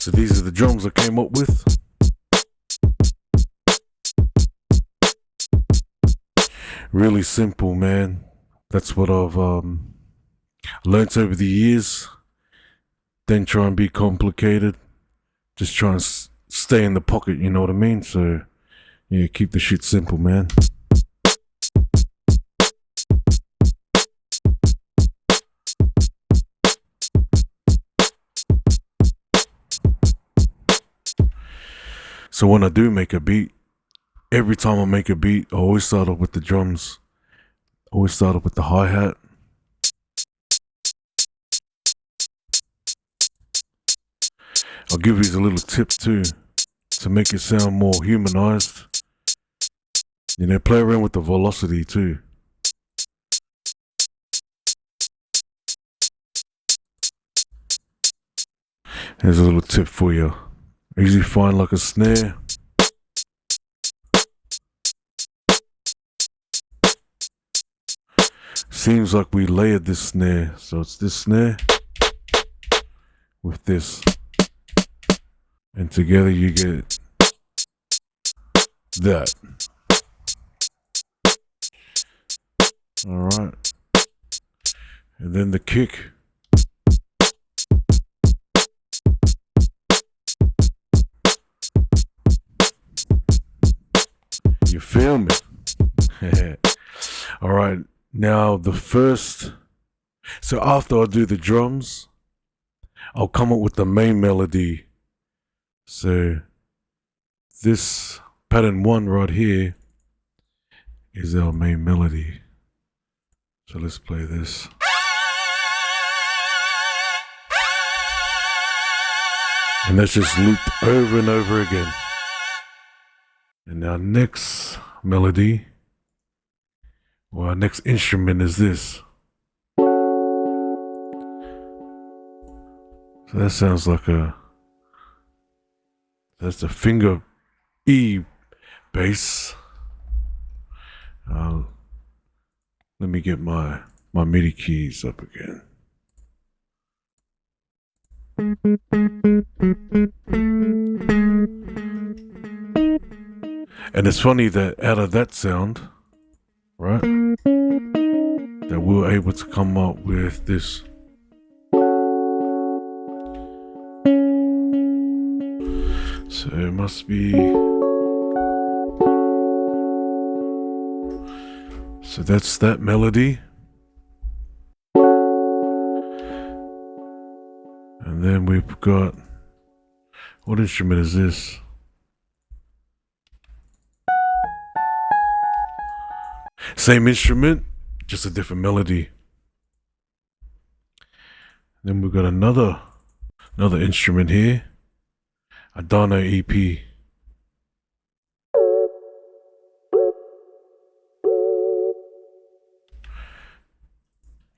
So these are the drums I came up with. Really simple, man. That's what I've learnt over the years. Don't try and be complicated. Just try and stay in the pocket, you know what I mean? So, yeah, keep the shit simple, man. So when I do make a beat, every time I make a beat, I always start off with the drums. I always start off with the hi-hat. I'll give you a little tip too, to make it sound more humanized. You know, play around with the velocity too. Here's a little tip for you. Usually find like a snare. Seems like we layered this snare. So it's this snare with this. And together you get that. Alright. And then the kick. You feel me? Alright, now the first. So after I do the drums, I'll come up with the main melody. So this pattern 1 right here is our main melody. So let's play this. And that's just looped over and over again. And our next melody, or our next instrument is this. So that sounds like that's the finger E bass. Let me get my MIDI keys up again. And it's funny that out of that sound, right, that we were able to come up with this. So it must be. So that's that melody. And then we've got. What instrument is this? Same instrument, just a different melody. Then we've got another instrument here, a Dano EP.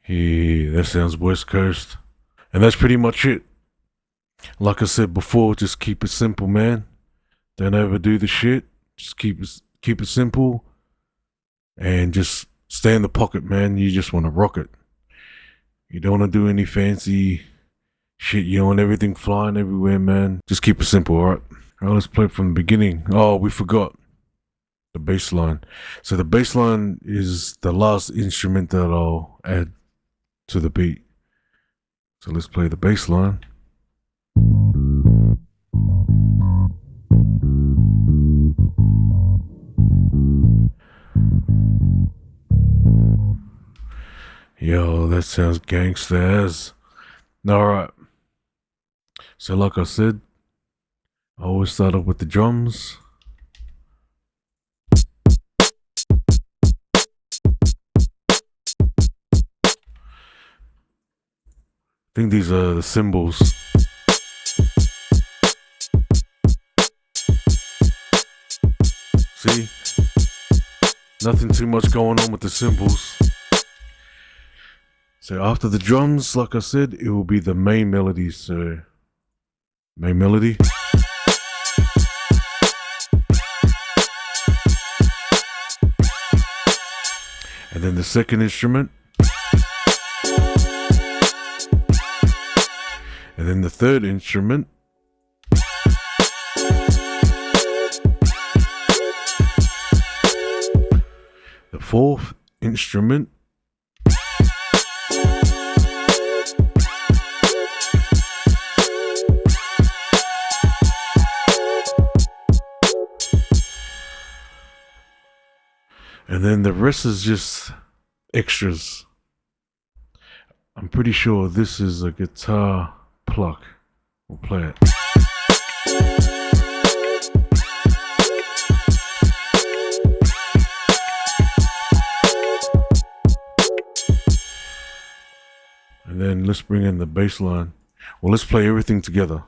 Yeah, that sounds West Coast. And that's pretty much it. Like I said before, just keep it simple, man. Don't overdo the shit. Just keep it simple. And just stay in the pocket, man. You just want to rock it. You don't want to do any fancy shit. You don't want everything flying everywhere, man. Just keep it simple, alright? Alright, let's play it from the beginning. Oh, we forgot the bass line. So the bass line is the last instrument that I'll add to the beat. So let's play the bass line. Yo, that sounds gangsta as. Alright. So like I said, I always start off with the drums. I think these are the cymbals. See? Nothing too much going on with the cymbals. So after the drums, like I said, it will be the main melody. So, main melody. And then the second instrument. And then the third instrument. fourth instrument. And then the rest is just extras. I'm pretty sure this is a guitar pluck. We'll play it. And then let's bring in the bass line. Well, let's play everything together.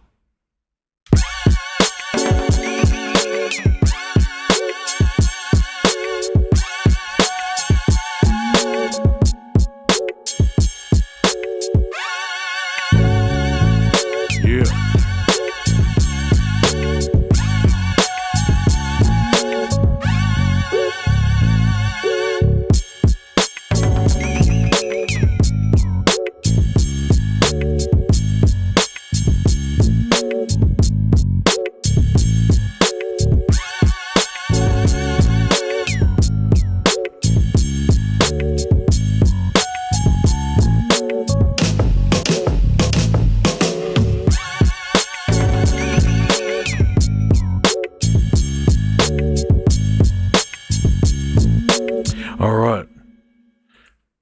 Alright,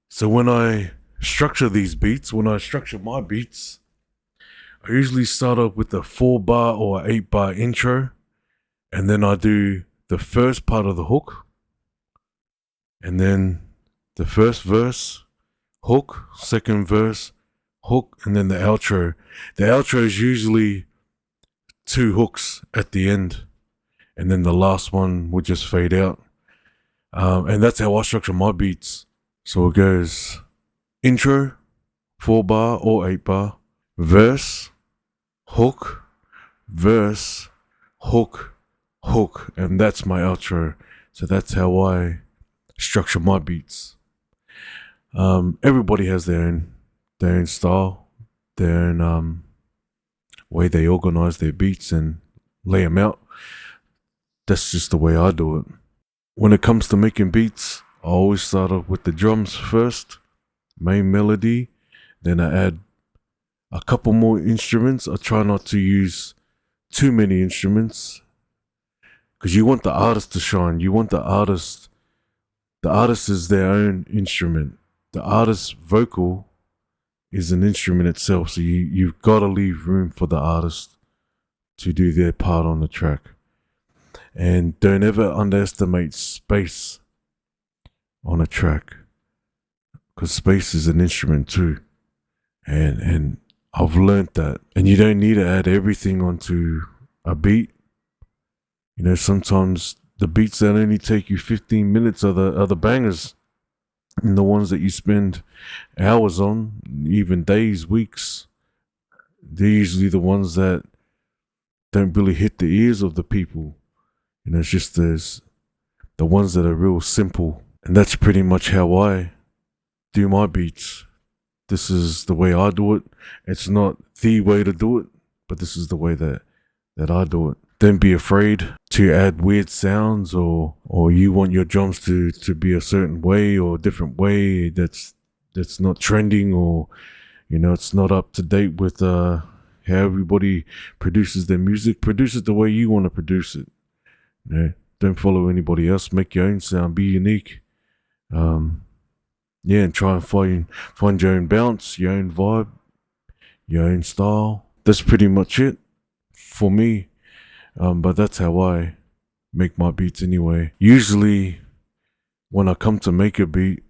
so when I structure these beats, when I structure my beats, I usually start up with a 4-bar or 8-bar intro, and then I do the first part of the hook, and then the first verse, hook, second verse, hook, and then the outro. The outro is usually 2 hooks at the end, and then the last one would just fade out. And that's how I structure my beats. So it goes intro, 4-bar or 8-bar, verse, hook, verse, hook, hook, and that's my outro. So that's how I structure my beats. Everybody has their own style, their own way they organize their beats and lay them out. That's just the way I do it. When it comes to making beats, I always start off with the drums first, main melody, then I add a couple more instruments. I try not to use too many instruments because you want the artist to shine. You want the artist is their own instrument. The artist's vocal is an instrument itself, so you've got to leave room for the artist to do their part on the track. And don't ever underestimate space on a track, because space is an instrument too. And I've learned that. And you don't need to add everything onto a beat. You know, sometimes the beats that only take you 15 minutes are the bangers. And the ones that you spend hours on, even days, weeks, they're usually the ones that don't really hit the ears of the people. You know, it's just there's the ones that are real simple. And that's pretty much how I do my beats. This is the way I do it. It's not the way to do it, but this is the way that I do it. Don't be afraid to add weird sounds or you want your drums to be a certain way or a different way that's not trending, or, you know, it's not up to date with how everybody produces their music. Produce it the way you want to produce it. You know, don't follow anybody else. Make your own sound. Be unique. And try and find your own bounce, your own vibe, your own style. That's pretty much it for me. But that's how I make my beats anyway. Usually, when I come to make a beat,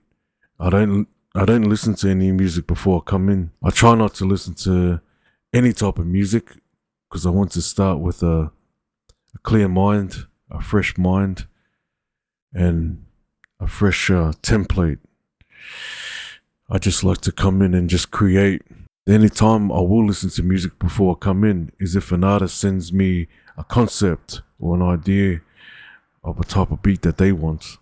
I don't listen to any music before I come in. I try not to listen to any type of music because I want to start with a clear mind, a fresh mind, and a fresh template. I just like to come in and just create. The only time I will listen to music before I come in is if an artist sends me a concept or an idea of a type of beat that they want.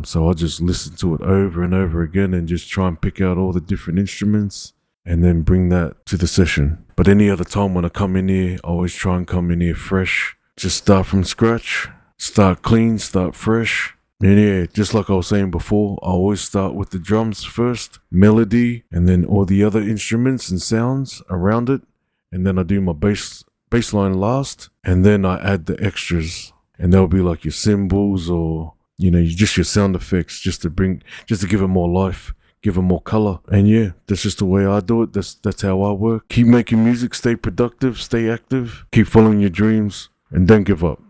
So I just listen to it over and over again and just try and pick out all the different instruments and then bring that to the session. But any other time when I come in here, I always try and come in here fresh. Just start from scratch, start clean, start fresh. And yeah, just like I was saying before, I always start with the drums first, melody, and then all the other instruments and sounds around it. And then I do my bass line last, and then I add the extras. And that'll be like your cymbals or, just your sound effects just to give it more life, give it more color. And yeah, that's just the way I do it. That's how I work. Keep making music, stay productive, stay active, keep following your dreams, and don't give up.